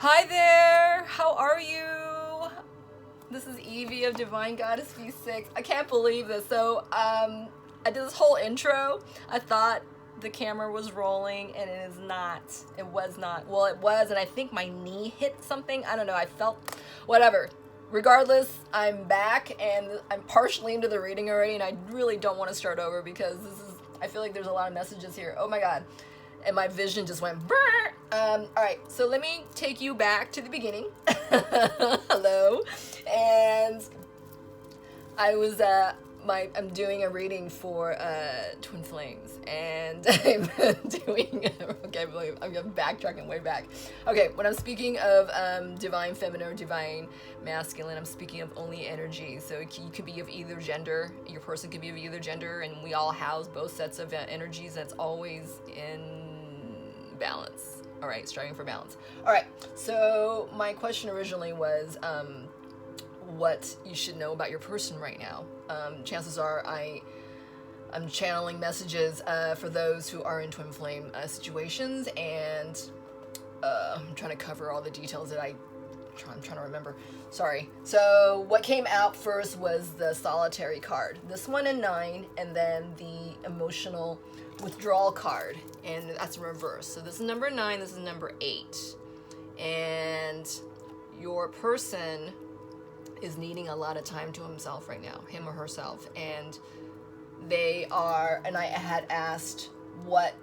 Hi there, how are you? This is Evie of Divine Goddess V6. I can't believe this. So, I did this whole intro. I thought the camera was rolling and it is not. It was not. Well, it was, and I think my knee hit something. I don't know. I felt, whatever. Regardless, I'm back and I'm partially into the reading already, and I really don't want to start over because I feel like there's a lot of messages here. Oh my God. And my vision just went brrr. All right, so let me take you back to the beginning. Hello. And I was I'm doing a reading for Twin Flames, and I'm doing I'm backtracking way back. Okay, when I'm speaking of divine feminine or divine masculine, I'm speaking of only energy. So you could be of either gender. Your person could be of either gender, and we all house both sets of energies. That's always in balance. All right, striving for balance. All right, so my question originally was what you should know about your person right now. Chances are I'm channeling messages for those who are in twin flame situations, and I'm trying to cover all the details that I'm trying to remember. Sorry. So what came out first was the solitary card. This one in 9, and then the emotional withdrawal card, and that's in reverse. So this is number 9, this is number 8. And your person is needing a lot of time to himself right now, him or herself. And they are, and I had asked what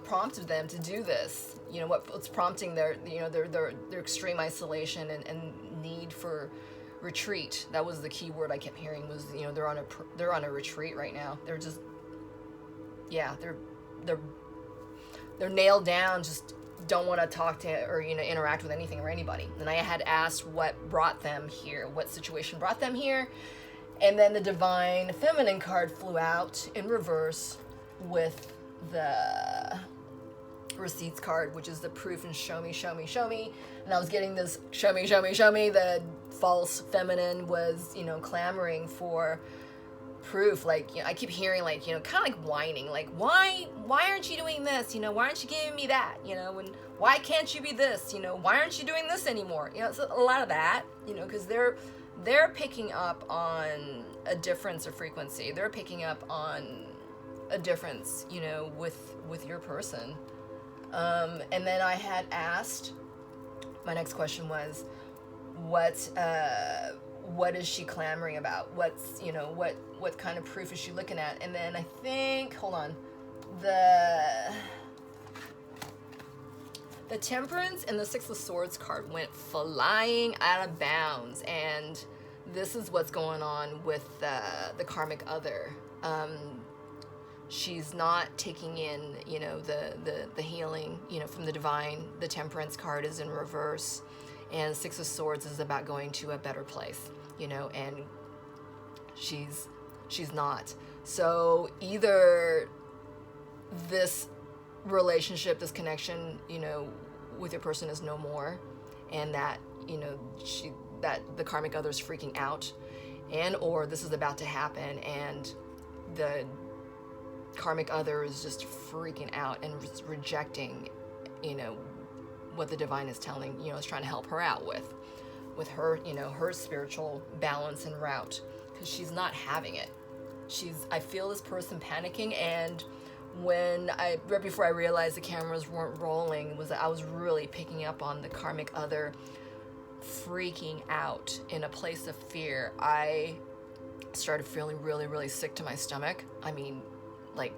prompted them to do this, you know, what's prompting their, you know, their extreme isolation and need for retreat. That was the key word I kept hearing, was, you know, they're on a retreat right now. They're just, yeah, they're nailed down, just don't want to talk to or, you know, interact with anything or anybody. And I had asked what brought them here, what situation brought them here. And then the divine feminine card flew out in reverse with the receipts card, which is the proof and show me, show me, show me. And I was getting this show me, show me, show me. The false feminine was, you know, clamoring for proof. Like, you know, I keep hearing, like, you know, kind of like whining, like, why aren't you doing this, you know, why aren't you giving me that, you know, and why can't you be this, you know, why aren't you doing this anymore, you know. It's a lot of that, you know, because they're picking up on a difference of frequency. They're picking up on a difference, you know, with your person. And then I had asked, my next question was, what is she clamoring about? What's, you know, what kind of proof is she looking at? And then I think, hold on, the Temperance and the Six of Swords card went flying out of bounds, and this is what's going on with the karmic other. She's not taking in, you know, the healing, you know, from the divine. The Temperance card is in reverse, and Six of Swords is about going to a better place, you know, and she's not. So either this relationship, this connection, you know, with your person is no more, and that, you know, that the karmic other is freaking out, and or this is about to happen, and the karmic other is just freaking out and rejecting, you know, what the divine is telling, you know, is trying to help her out with her, you know, her spiritual balance and route, because she's not having it. I feel this person panicking, and right before I realized the cameras weren't rolling, I was really picking up on the karmic other freaking out in a place of fear. I started feeling really, really sick to my stomach. I mean, like,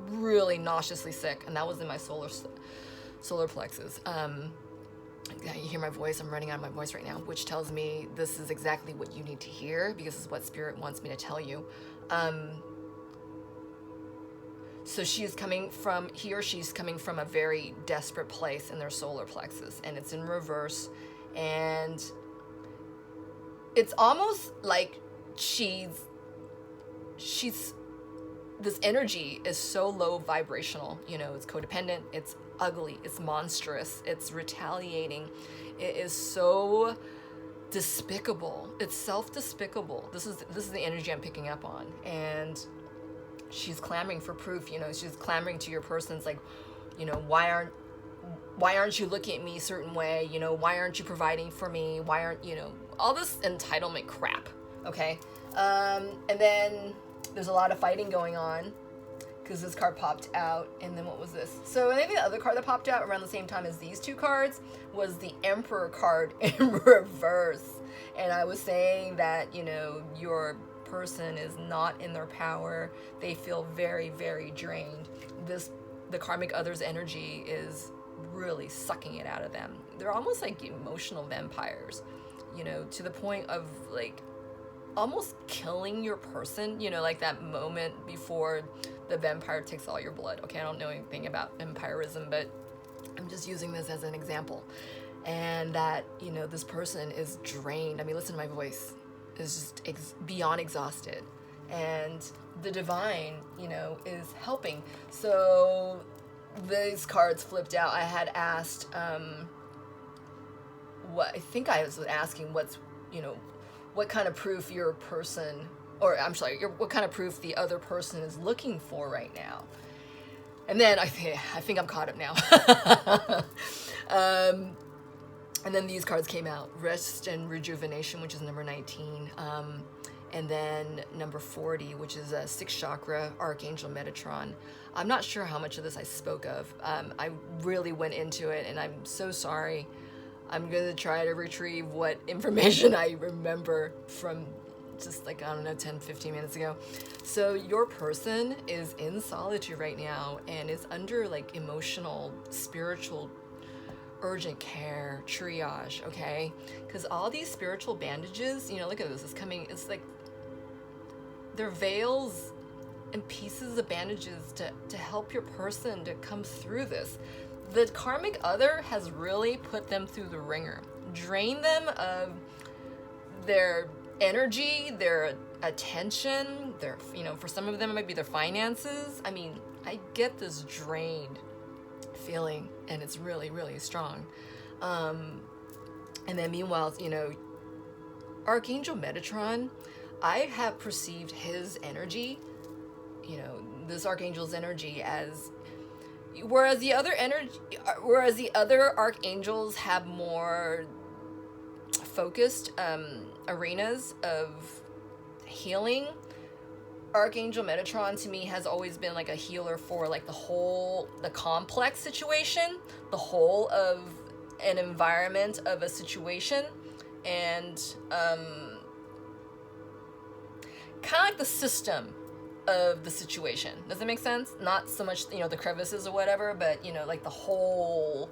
really nauseously sick, and that was in my solar plexus. You hear my voice, I'm running out of my voice right now, which tells me this is exactly what you need to hear, because this is what Spirit wants me to tell you. So he or she's coming from a very desperate place in their solar plexus, and it's in reverse, and it's almost like this energy is so low vibrational, you know, it's codependent, it's ugly, it's monstrous, it's retaliating, it is so despicable, it's self-despicable. This is the energy I'm picking up on, and she's clamoring for proof, you know, she's clamoring to your person's like, you know, why why aren't you looking at me a certain way? You know, why aren't you providing for me? Why aren't, you know, all this entitlement crap, okay? And then there's a lot of fighting going on because this card popped out. And then what was this? So maybe the other card that popped out around the same time as these two cards was the Emperor card in reverse. And I was saying that, you know, your person is not in their power. They feel very, very drained. The karmic other's energy is really sucking it out of them. They're almost like emotional vampires, you know, to the point of like almost killing your person, you know, like that moment before the vampire takes all your blood. Okay, I don't know anything about vampirism, but I'm just using this as an example. And that, you know, this person is drained. I mean, listen to my voice. Is just beyond exhausted. And the divine, you know, is helping. So these cards flipped out. I had asked, what kind of proof your person, or I'm sorry, what kind of proof the other person is looking for right now. And then I think I'm caught up now. And then these cards came out, Rest and Rejuvenation, which is number 19. And then number 40, which is a 6th chakra, Archangel Metatron. I'm not sure how much of this I spoke of. I really went into it, and I'm so sorry. I'm going to try to retrieve what information I remember from just like, I don't know, 10, 15 minutes ago. So your person is in solitude right now and is under like emotional, spiritual, urgent care, triage, okay? Because all these spiritual bandages, you know, look at this, it's like they're veils and pieces of bandages to help your person to come through this. The karmic other has really put them through the ringer, drained them of their energy, their attention, their, you know, for some of them it might be their finances. I mean, I get this drained feeling, and it's really, really strong. And then meanwhile, you know, Archangel Metatron, I have perceived his energy, you know, this archangel's energy as, whereas the other archangels have more focused arenas of healing, Archangel Metatron to me has always been like a healer for like the complex situation, the whole of an environment of a situation, and kind of like the system of the situation. Does that make sense? Not so much, you know, the crevices or whatever, but, you know, like the whole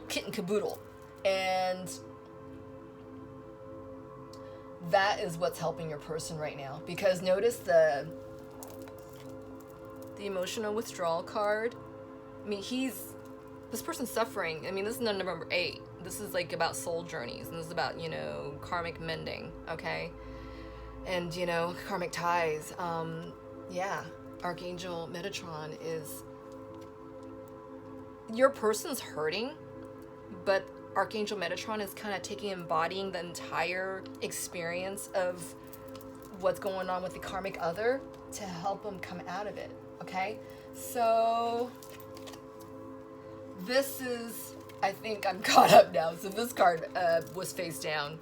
kit and caboodle. And that is what's helping your person right now. Because notice the emotional withdrawal card. I mean, this person's suffering. I mean, this is number 8. This is like about soul journeys, and this is about, you know, karmic mending, okay? And, you know, karmic ties. Yeah, Archangel Metatron is, your person's hurting, but Archangel Metatron is kind of embodying the entire experience of what's going on with the karmic other to help them come out of it, okay? So this is, I think I'm caught up now. So this card was face down.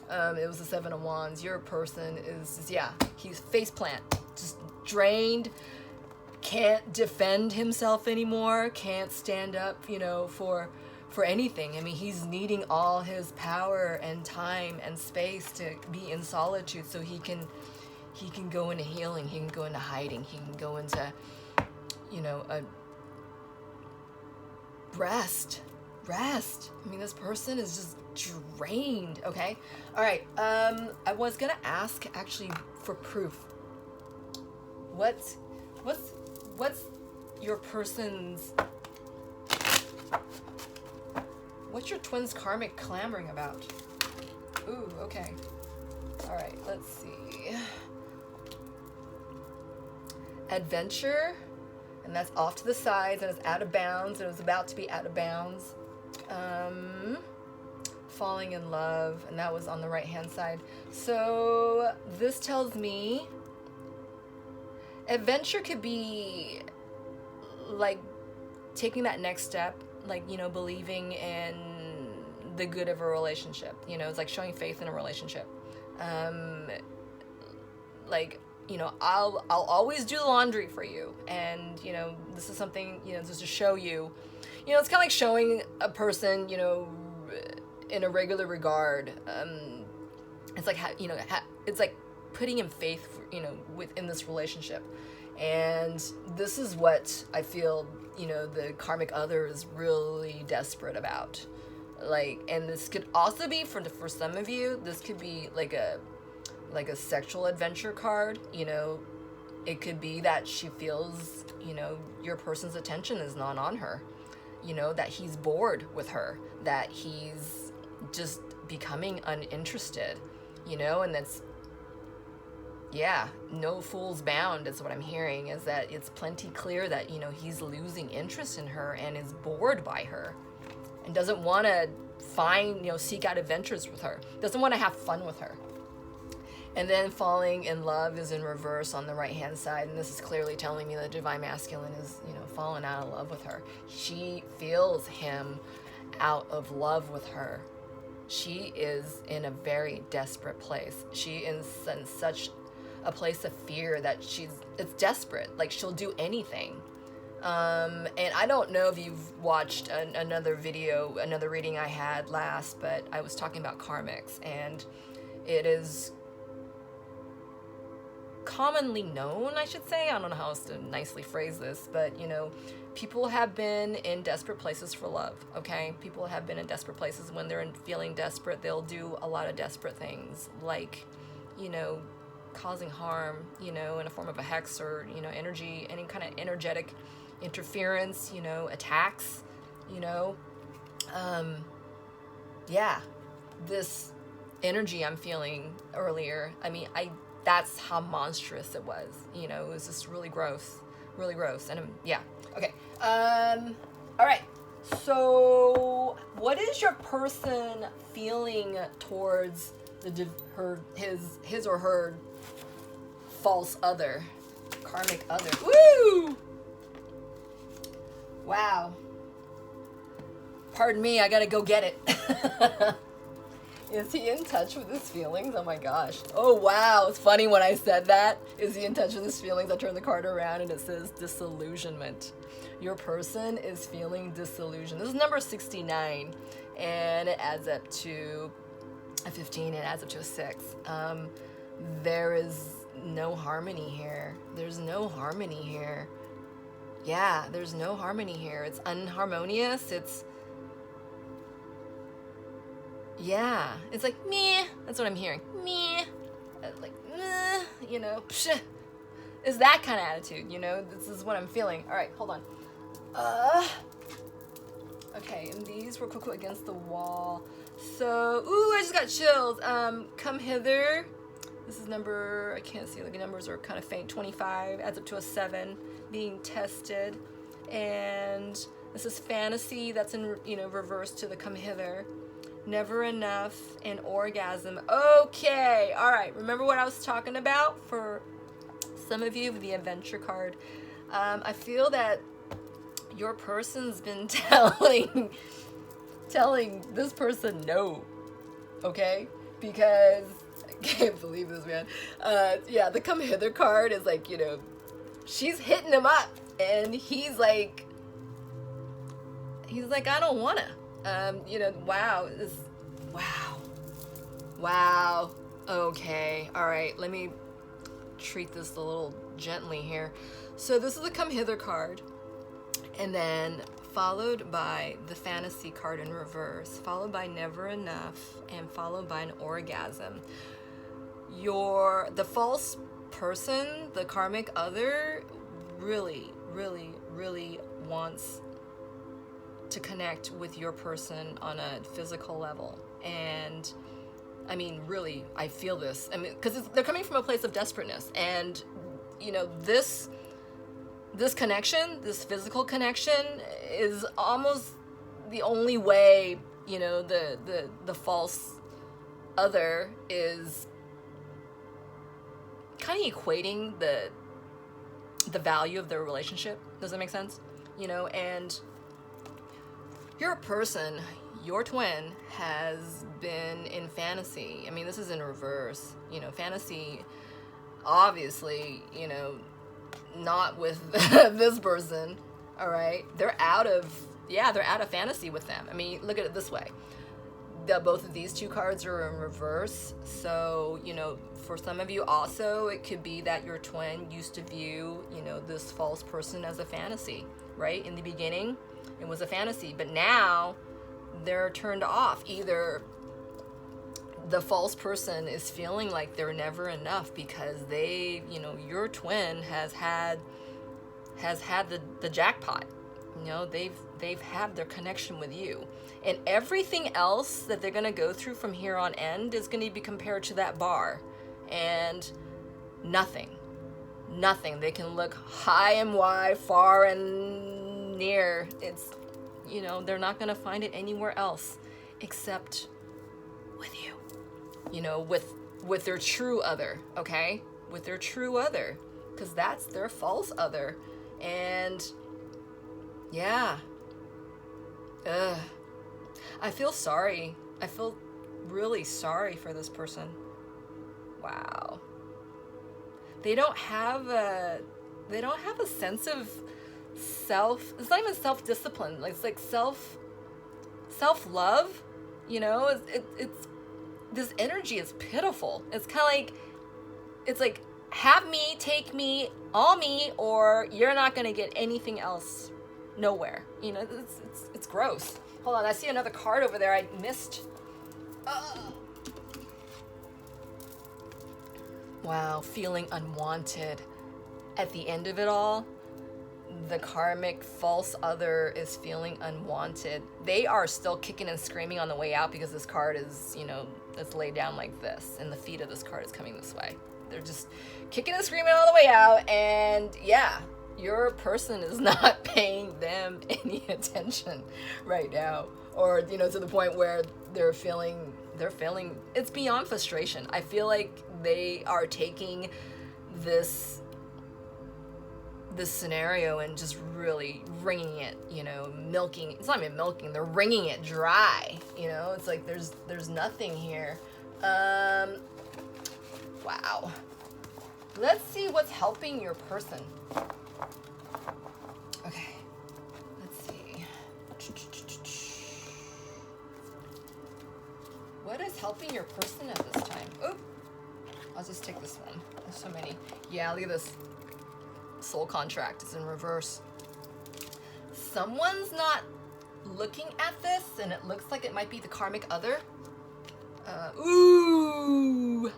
It was the 7 of Wands. Your person is, yeah, he's face plant, just drained, can't defend himself anymore, can't stand up, you know, for anything. I mean, he's needing all his power and time and space to be in solitude so he can go into healing, he can go into hiding, he can go into, you know, a rest. I mean, this person is just drained, okay? All right, I was gonna ask actually for proof. What's your person's, what's your twin's karmic clamoring about? Ooh, okay. All right, let's see. Adventure, and that's off to the sides, and it's out of bounds, and it was about to be out of bounds. Falling in love, and that was on the right-hand side. So this tells me adventure could be like taking that next step, like, you know, believing in the good of a relationship. You know, it's like showing faith in a relationship. Like, you know, I'll always do the laundry for you, and, you know, this is something, you know, just to show you, you know, it's kind of like showing a person, you know, in a regular regard. It's like, you know, it's like putting in faith, you know, within this relationship. And this is what I feel, you know, the karmic other is really desperate about. Like, and this could also be for some of you, this could be like a sexual adventure card. You know, it could be that she feels, you know, your person's attention is not on her, you know, that he's bored with her, that he's just becoming uninterested, you know. And that's, yeah, no fool's bound is what I'm hearing, is that it's plenty clear that, you know, he's losing interest in her and is bored by her and doesn't want to seek out adventures with her, doesn't want to have fun with her. And then falling in love is in reverse on the right-hand side, and this is clearly telling me the divine masculine is, you know, falling out of love with her. She feels him out of love with her. She is in a very desperate place. She is in such a place of fear that it's desperate. Like, she'll do anything. And I don't know if you've watched another reading I had last, but I was talking about karmics, and it is commonly known, I should say, I don't know how else to nicely phrase this, but, you know, people have been in desperate places for love, okay? People have been in desperate places. When they're feeling desperate, they'll do a lot of desperate things, like, you know, causing harm, you know, in a form of a hex or, you know, energy, any kind of energetic interference, you know, attacks, you know. Yeah, this energy I'm feeling earlier, I mean, that's how monstrous it was, you know. It was just really gross, and yeah, okay. All right, so what is your person feeling towards his or her false other, karmic other? Woo! Wow. Pardon me, I gotta go get it. Is he in touch with his feelings? Oh my gosh. Oh wow, it's funny when I said that. Is he in touch with his feelings? I turn the card around and it says disillusionment. Your person is feeling disillusioned. This is number 69, and it adds up to a 15, it adds up to a 6. There is no harmony here. There's no harmony here. Yeah, there's no harmony here. It's unharmonious. Yeah, it's like, meh. That's what I'm hearing. Meh. Like, meh, you know. Psh. It's that kind of attitude, you know. This is what I'm feeling. All right, hold on. Okay, and these were quick against the wall. So, ooh, I just got chills. Come hither. This is number, I can't see, like the numbers are kind of faint. 25 adds up to a 7, being tested. And this is fantasy, that's in, you know, reverse to the come hither. Never enough, and orgasm. Okay, all right. Remember what I was talking about for some of you with the adventure card? I feel that your person's been telling this person no, okay? Because I can't believe this, man. Yeah, the come hither card is like, you know, she's hitting him up, and he's like, I don't wanna. You know, wow. Okay, all right, let me treat this a little gently here. So this is the come hither card, and then followed by the fantasy card in reverse, followed by never enough, and followed by an orgasm. The false person, the karmic other, really, really, really wants to connect with your person on a physical level. And I mean, really, I feel this. I mean, because they're coming from a place of desperateness, and you know, this connection, this physical connection, is almost the only way, you know, the false other is kind of equating the value of their relationship. Does that make sense? you know, and your person, your twin, has been in fantasy. I mean, this is in reverse, you know, fantasy, obviously, you know, not with this person, all right? They're out of fantasy with them. I mean, look at it this way. Both of these two cards are in reverse, so, you know, for some of you also, it could be that your twin used to view, you know, this false person as a fantasy, right? In the beginning, it was a fantasy, but now they're turned off. Either the false person is feeling like they're never enough because they, you know, your twin has had the jackpot. You know, they've had their connection with you, and everything else that they're going to go through from here on end is going to be compared to that bar, and nothing. They can look high and wide, far and near. It's, you know, they're not going to find it anywhere else except with you. You know, with their true other, okay? With their true other, because that's their false other. And yeah. I feel sorry. I feel really sorry for this person. Wow. They don't have a sense of self. It's not even self-discipline. Like, it's like self-love. You know, it's this energy is pitiful. It's kind of like, it's like, have me, take me, all me, or you're not gonna get anything else. Nowhere. You know, it's gross. Hold on, I see another card over there I missed. Wow, feeling unwanted. At the end of it all, the karmic false other is feeling unwanted. They are still kicking and screaming on the way out because this card is, you know, it's laid down like this, and the feet of this card is coming this way. They're just kicking and screaming all the way out, and yeah, your person is not paying them any attention right now, or, you know, to the point where they're feeling, it's beyond frustration. I feel like they are taking this scenario and just really wringing it, you know, milking. It's not even milking, they're wringing it dry, you know. It's like there's nothing here. Wow. Let's see what's helping your person. Okay, let's see. What is helping your person at this time? Oop. I'll just take this one. There's so many. Yeah, look at this. Soul contract is in reverse. Someone's not looking at this, and it looks like it might be the karmic other. Ooh,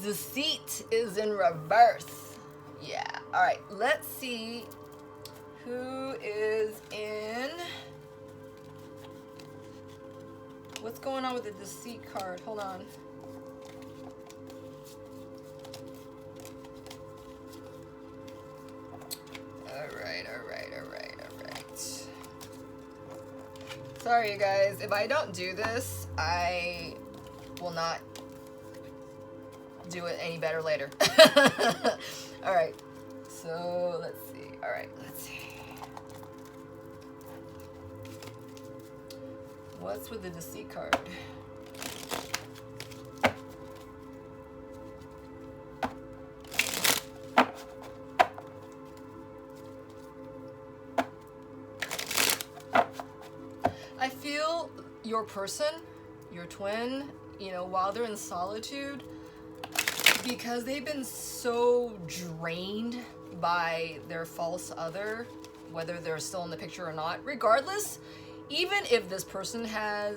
deceit is in reverse. Yeah. All right. Let's see who is in. What's going on with the deceit card? Hold on. All right. Sorry, you guys. If I don't do this, I will not do it any better later. All right. So let's see. All right. Let's see. What's with the deceit card? I feel your person, your twin, you know, while they're in solitude, because they've been so drained by their false other, whether they're still in the picture or not, regardless, even if this person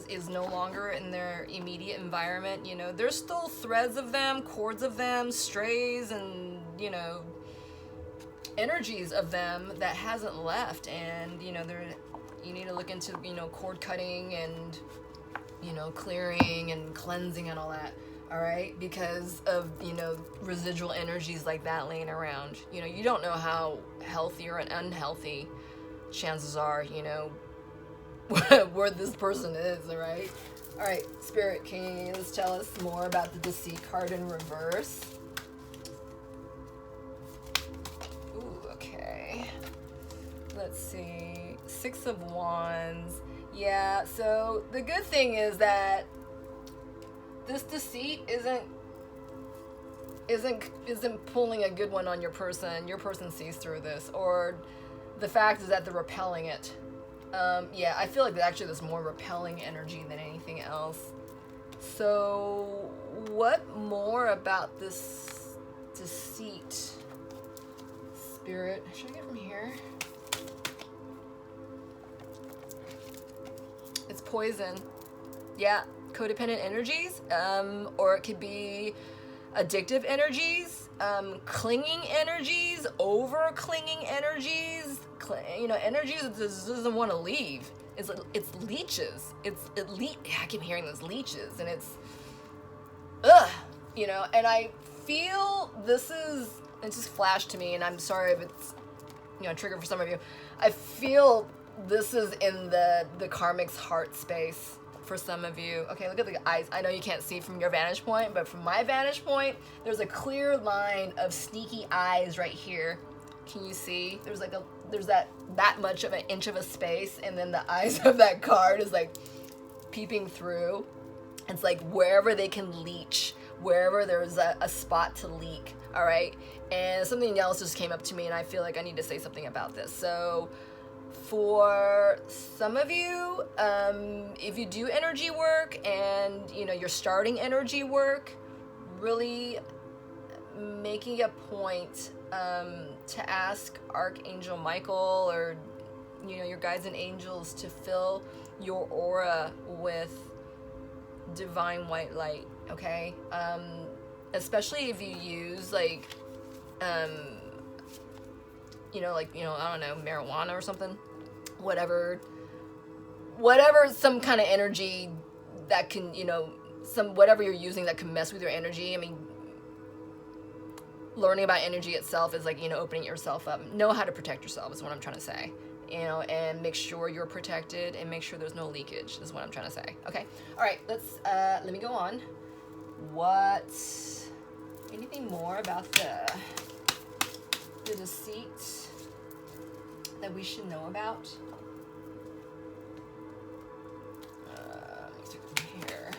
is no longer in their immediate environment, you know, there's still threads of them, cords of them, strays, and, you know, energies of them that hasn't left. And, you know, you need to look into, you know, cord cutting and, you know, clearing and cleansing and all that, all right? Because of, you know, residual energies like that laying around. You know, you don't know how healthy or unhealthy chances are, you know, where this person is, all right? All right, Spirit, can you just tell us more about the deceit card in reverse? Ooh, okay. Let's see. Six of Wands. Yeah, so the good thing is that this deceit isn't pulling a good one on your person. Your person sees through this, or the fact is that they're repelling it. Yeah, I feel like actually there's more repelling energy than anything else. So what more about this deceit? Spirit, should I get from here? It's poison. Yeah, codependent energies, or it could be addictive energies, clinging energies, over clinging energies, energies that doesn't want to leave. It's leeches. I keep hearing those leeches, and it's and I feel it just flashed to me, and I'm sorry if it's a trigger for some of you. I feel this is in the Karmic's heart space for some of you. Okay, look at the eyes. I know you can't see from your vantage point, but from my vantage point, there's a clear line of sneaky eyes right here. Can you see? There's that much of an inch of a space, and then the eyes of that card is like peeping through. It's like wherever they can leech, wherever there's a spot to leak. All right, and something else just came up to me, and I feel like I need to say something about this. So for some of you, if you do energy work and you're starting energy work, really making a point to ask Archangel Michael or your guides and angels to fill your aura with divine white light. Okay, especially if you use I don't know, marijuana or something, whatever, some kind of energy that can, whatever you're using that can mess with your energy. I mean, learning about energy itself is like, opening yourself up. Know how to protect yourself is what I'm trying to say, and make sure you're protected and make sure there's no leakage is what I'm trying to say. Okay. All right. Let me go on. Anything more about the deceit that we should know about? Let me take it from here.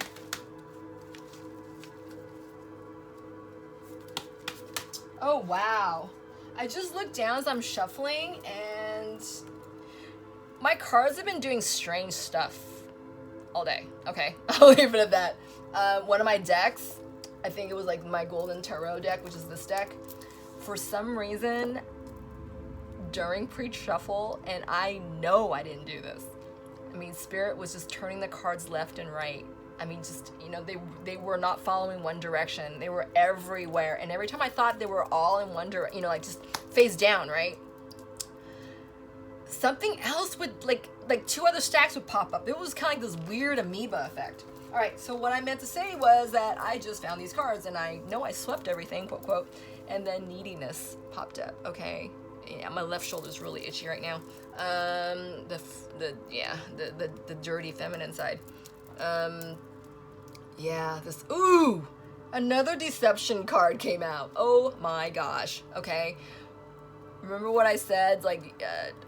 Oh, wow. I just looked down as I'm shuffling, and my cards have been doing strange stuff all day. Okay, I'll leave it at that. One of my decks, I think it was like my Golden Tarot deck, which is this deck, for some reason, during pre-shuffle, and I know I didn't do this. I mean, Spirit was just turning the cards left and right. I mean, just, they were not following one direction. They were everywhere. And every time I thought they were all in one direction, like just face down, right? Something else would, like two other stacks would pop up. It was kind of like this weird amoeba effect. All right, so what I meant to say was that I just found these cards, and I know I swept everything, quote, quote, and then neediness popped up, okay? Yeah, my left shoulder's really itchy right now. The dirty feminine side. Ooh, another deception card came out. Oh my gosh, okay. Remember what I said?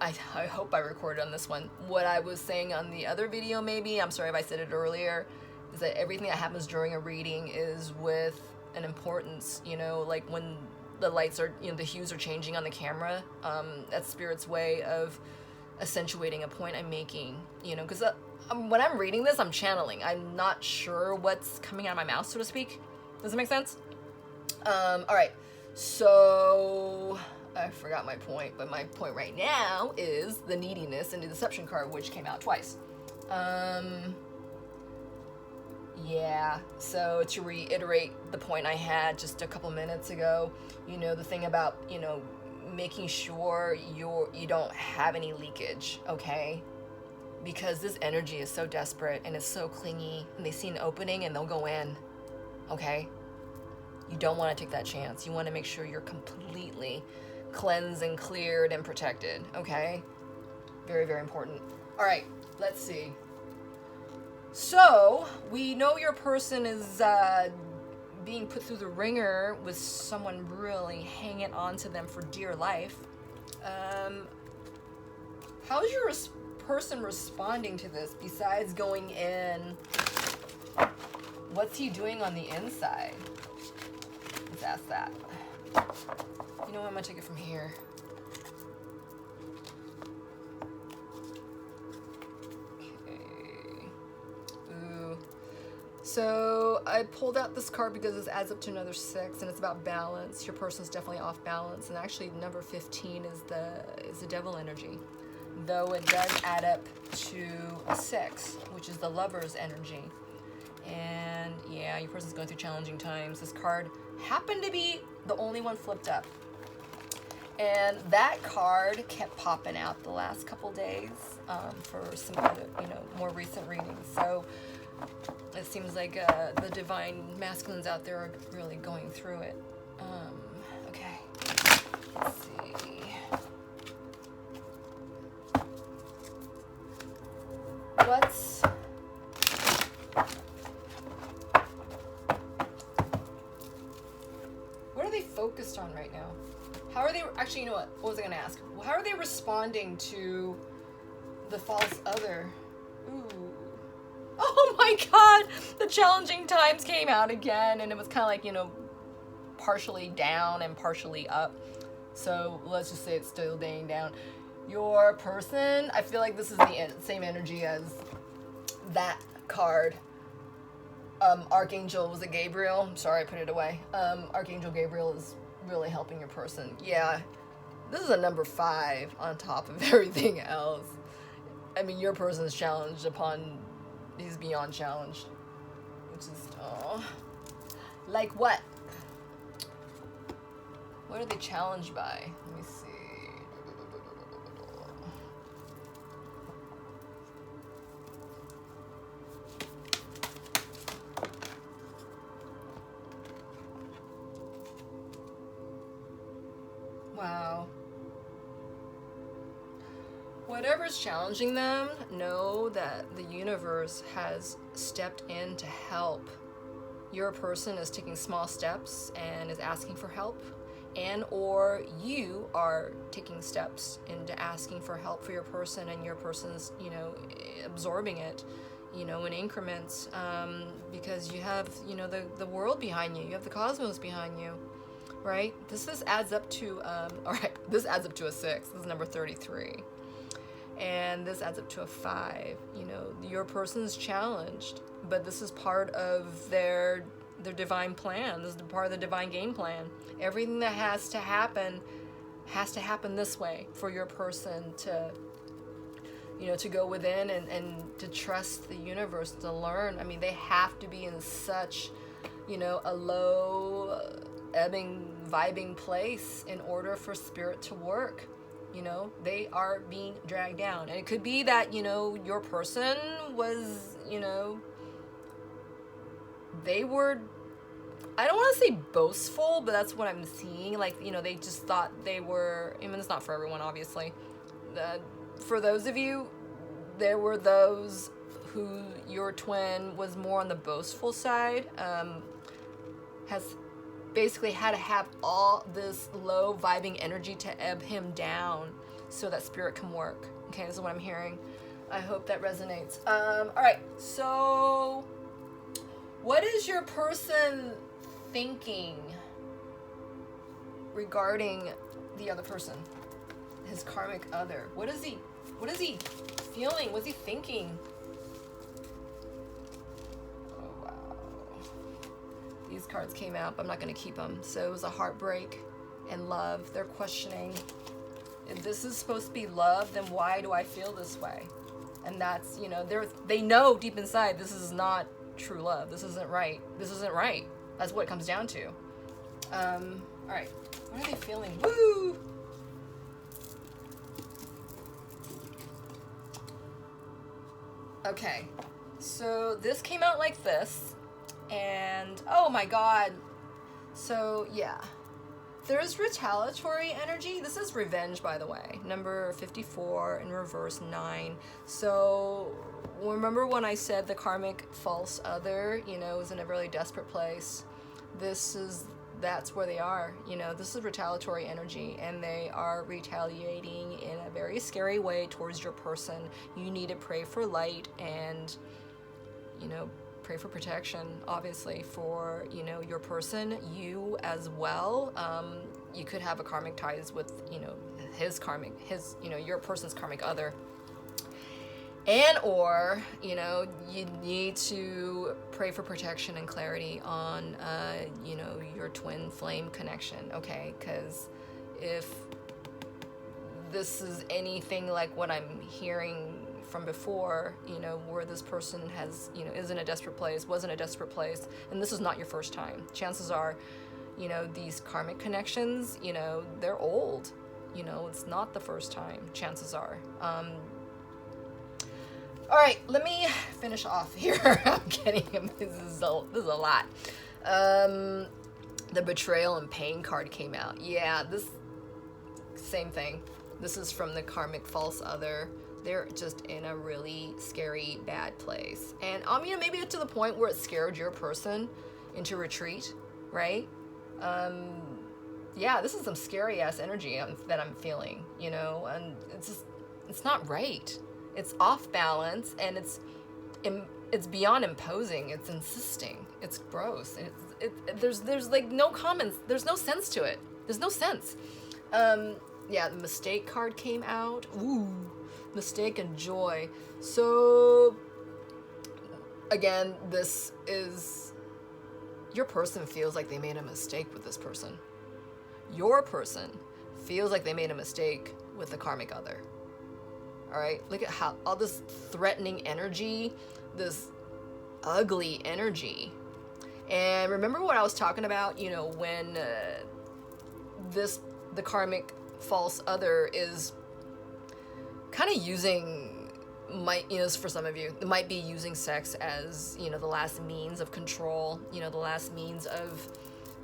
I hope I recorded on this one. What I was saying on the other video, maybe, I'm sorry if I said it earlier, is that everything that happens during a reading is with an importance, like when the lights are, the hues are changing on the camera. That's Spirit's way of accentuating a point I'm making, because when I'm reading this, I'm channeling. I'm not sure what's coming out of my mouth, so to speak. Does it make sense? All right, so I forgot my point, but my point right now is the neediness and the deception card, which came out twice. Yeah, so to reiterate the point I had just a couple minutes ago, the thing about, making sure you don't have any leakage, okay? Because this energy is so desperate and it's so clingy, and they see an opening and they'll go in, okay? You don't want to take that chance. You want to make sure you're completely cleansed and cleared and protected, okay? Very, very important. All right, let's see. So, we know your person is being put through the ringer with someone really hanging on to them for dear life. How's your person responding to this, besides going in, what's he doing on the inside? Let's ask that. You know what, I'm gonna take it from here. Okay. Ooh. So I pulled out this card because this adds up to another 6, and it's about balance. Your person's definitely off balance, and actually number 15 is the devil energy, though it does add up to a 6, which is the lover's energy. And yeah, your person's going through challenging times. This card happened to be the only one flipped up, and that card kept popping out the last couple days for some other, more recent readings. So it seems like the divine masculines out there are really going through it. Okay, let's see. What are they focused on right now? How are they, actually, you know what was I gonna ask? How are they responding to the false other? Ooh. Oh my God, the challenging times came out again, and it was kind of like, partially down and partially up. So let's just say it's still staying down. Your person, I feel like this is the same energy as that card. Archangel, was it Gabriel? I'm sorry, I put it away. Archangel Gabriel is really helping your person. Yeah, this is a number 5 on top of everything else. I mean, your person is challenged upon, he's beyond challenged, which is, oh, like what? What are they challenged by? Let me see. Wow. Whatever's challenging them, know that the universe has stepped in to help. Your person is taking small steps and is asking for help, and or you are taking steps into asking for help for your person, and your person's, absorbing it, in increments, because you have, the world behind you. You have the cosmos behind you. Right? This adds up to, this adds up to a 6. This is number 33. And this adds up to a 5. Your person's challenged, but this is part of their divine plan. This is part of the divine game plan. Everything that has to happen this way for your person to, to go within and to trust the universe, to learn. I mean, they have to be in such, a low, ebbing, vibing place in order for spirit to work. They are being dragged down, and it could be that, your person was, they were, I don't want to say boastful, but that's what I'm seeing. Like, they just thought they were, I mean, it's not for everyone, obviously. For those of you, there were those who your twin was more on the boastful side, has basically had to have all this low vibing energy to ebb him down so that spirit can work. Okay, this is what I'm hearing. I hope that resonates. All right, so what is your person thinking regarding the other person, his karmic other? What is he feeling? What's he thinking? These cards came out, but I'm not going to keep them. So it was a heartbreak and love. They're questioning, if this is supposed to be love, then why do I feel this way? And that's, they know deep inside this is not true love. This isn't right. This isn't right. That's what it comes down to. All right. What are they feeling? Woo! Okay. So this came out like this. And oh my God, so yeah, there's retaliatory energy. This is revenge, by the way, number 54 in reverse, 9. So remember when I said the karmic false other, is in a really desperate place? This is that's where they are. You know, this is retaliatory energy, and they are retaliating in a very scary way towards your person. You need to pray for light and, you know, pray for protection, obviously, for, you know, your person, you as well. You could have a karmic ties with, you know, you know, your person's karmic other. And or, you know, you need to pray for protection and clarity on, you know, your twin flame connection, okay? Because if this is anything like what I'm hearing from before, you know, where this person has, you know, is in a desperate place, was in a desperate place, and this is not your first time. Chances are, you know, these karmic connections, you know, they're old. You know, it's not the first time, chances are. All right, let me finish off here. I'm kidding. This is a lot. The betrayal and pain card came out. Yeah, this same thing. This is from the karmic false other. They're just in a really scary, bad place. And you know, maybe to the point where it scared your person into retreat, right? Yeah, this is some scary ass energy that I'm feeling, you know, and it's not right. It's off balance, and it's beyond imposing. It's insisting. It's gross. There's like no comments. There's no sense to it. There's no sense. Yeah, the mistake card came out. Ooh, mistake and joy. So again, this is, your person feels like they made a mistake with this person. Your person feels like they made a mistake with the karmic other. All right, look at how all this threatening energy, this ugly energy. And remember what I was talking about, you know, when the karmic false other is kind of using, you know, for some of you, it might be using sex as, you know, the last means of control, you know, the last means of,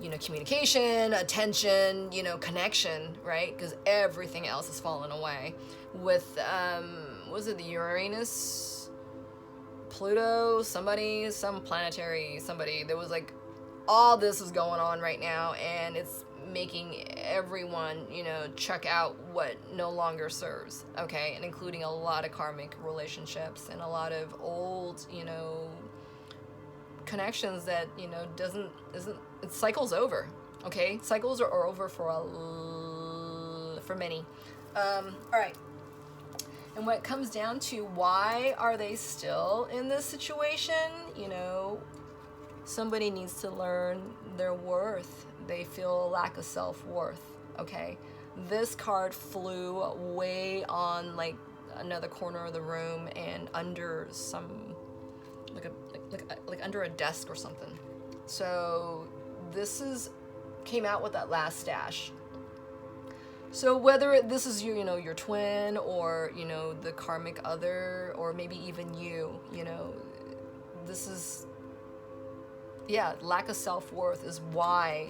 you know, communication, attention, you know, connection, right? Because everything else has fallen away. With, was it the Uranus, Pluto, some planetary, somebody, there was like, all this is going on right now, and it's making everyone, you know, check out what no longer serves, okay? And including a lot of karmic relationships and a lot of old, you know, connections that, you know, it cycles over, okay? Cycles are over for many. All right. And when it comes down to why are they still in this situation, you know, somebody needs to learn their worth. They feel a lack of self-worth, okay? This card flew way on like another corner of the room and under some, like under a desk or something. So this came out with that last stash. So whether this is you know, your twin, or, you know, the karmic other, or maybe even you know, this is, yeah, lack of self-worth is why,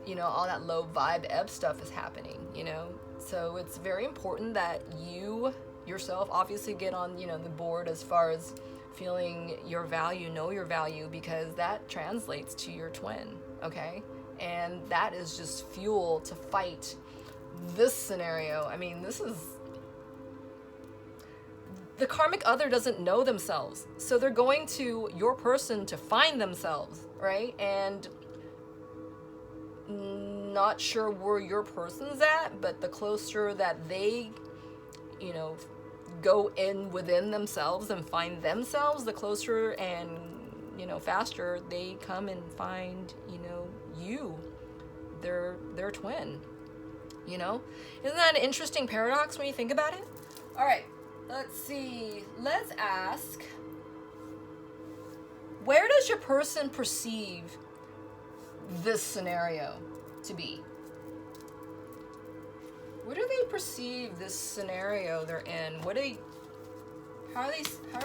you know, all that low vibe ebb stuff is happening, you know. So it's very important that you yourself obviously get on, you know, the board as far as feeling your value, know your value, because that translates to your twin, okay? And that is just fuel to fight this scenario. I mean, this is, the karmic other doesn't know themselves, so they're going to your person to find themselves, right? And not sure where your person's at, but the closer that they, you know, go within themselves and find themselves, the closer and, you know, faster they come and find, you know, you, their twin. You know, isn't that an interesting paradox when you think about it? All right, let's see. Let's ask, where does your person perceive this scenario to be? Where do they perceive this scenario they're in? How are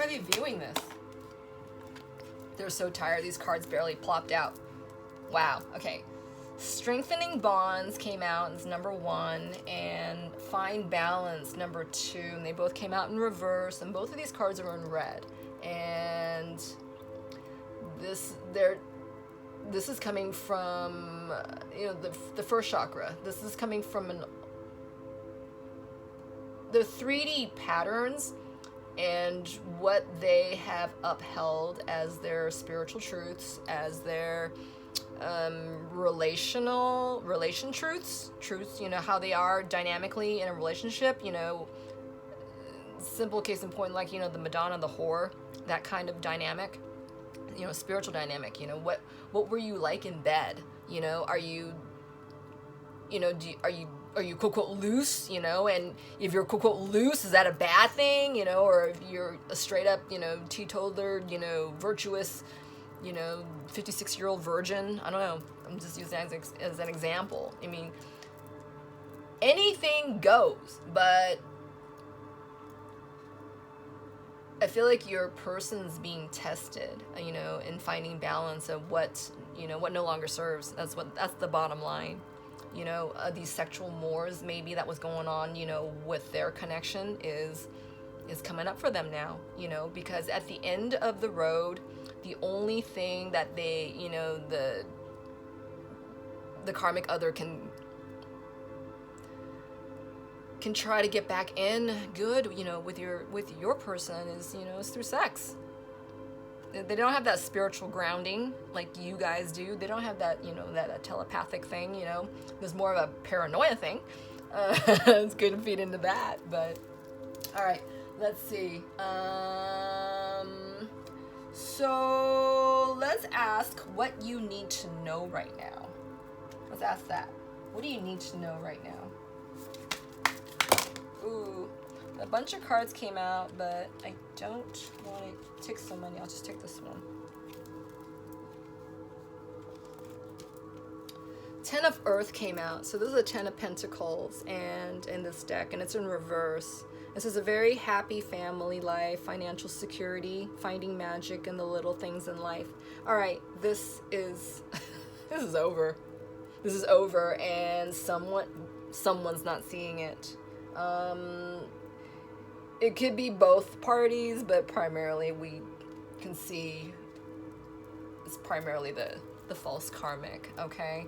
they viewing this? They're so tired. These cards barely plopped out. Wow. Okay. Strengthening bonds came out as number 1, and find balance number 2, and they both came out in reverse, and both of these cards are in red. And this is coming from, the first chakra. This is coming from the 3D patterns and what they have upheld as their spiritual truths, as their relation truths, how they are dynamically in a relationship, simple case in point, like, the Madonna, the whore, that kind of dynamic, spiritual dynamic, what were you like in bed? Are you quote unquote loose, and if you're quote unquote loose, is that a bad thing, or if you're a straight up, teetotaler, virtuous, 56-year-old virgin? I don't know. I'm just using that as an example. I mean, anything goes, but I feel like your person's being tested, in finding balance of what no longer serves. That's the bottom line. These sexual mores maybe that was going on, with their connection is coming up for them now, because at the end of the road, the only thing that they, the karmic other can try to get back in good, with your person is, is through sex. They don't have that spiritual grounding like you guys do. They don't have that, that telepathic thing, There's more of a paranoia thing. It's good to feed into that, but all right, let's see. So let's ask what you need to know right now. Let's ask that. What do you need to know right now? Ooh, a bunch of cards came out, but I don't want to take so many. I'll just take this one. 10 of Earth came out. So this is a 10 of Pentacles and in this deck, and it's in reverse. This is a very happy family life, financial security, finding magic in the little things in life. All right, this is this is over. This is over, and someone's not seeing it. It could be both parties, but primarily we can see it's primarily the false karmic, okay?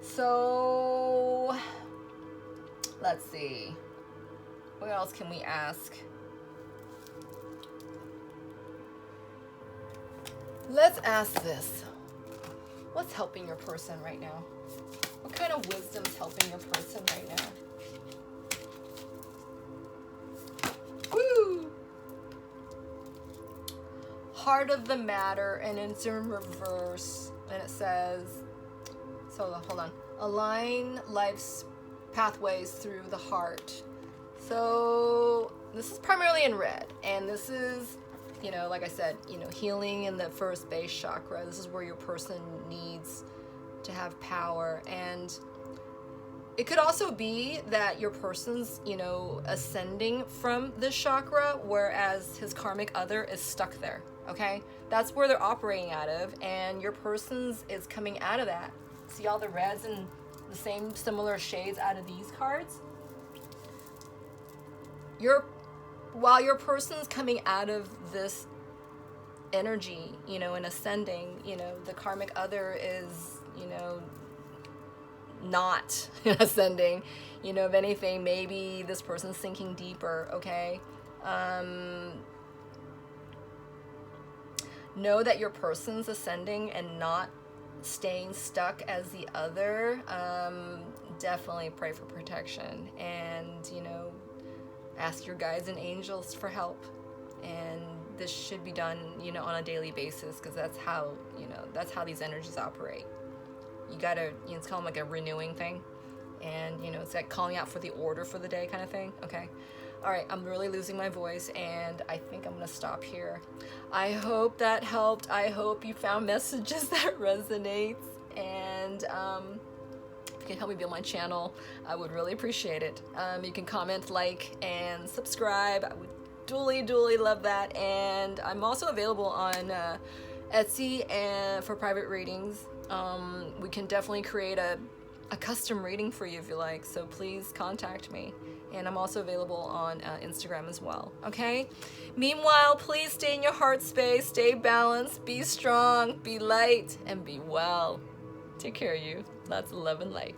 So let's see. What else can we ask? Let's ask this. What's helping your person right now? What kind of wisdom's helping your person right now? Woo! Heart of the matter, and it's in reverse, and it says, so hold on, align life's pathways through the heart. So this is primarily in red, and this is, like I said, healing in the first base chakra. This is where your person needs to have power, and it could also be that your person's, ascending from this chakra, whereas his karmic other is stuck there, okay? That's where they're operating out of, and your person's is coming out of that. See all the reds and the same similar shades out of these cards? While your person's coming out of this energy, and ascending, the karmic other is, not ascending. If anything, maybe this person's sinking deeper, okay? Know that your person's ascending and not staying stuck as the other. Definitely pray for protection, and, ask your guides and angels for help. And this should be done, on a daily basis, because that's how, that's how these energies operate. You gotta, it's kind of like a renewing thing, and it's like calling out for the order for the day kind of thing. Okay, all right, I'm really losing my voice, and I think I'm gonna stop here. I hope that helped. I hope you found messages that resonate, and if you can help me build my channel, I would really appreciate it. You can comment, like, and subscribe. I would duly love that. And I'm also available on Etsy and for private readings. We can definitely create a a custom reading for you if you like, so please contact me. And I'm also available on Instagram as well, okay? Meanwhile, please stay in your heart space, stay balanced, be strong, be light, and be well. Take care of you. Lots of love and light.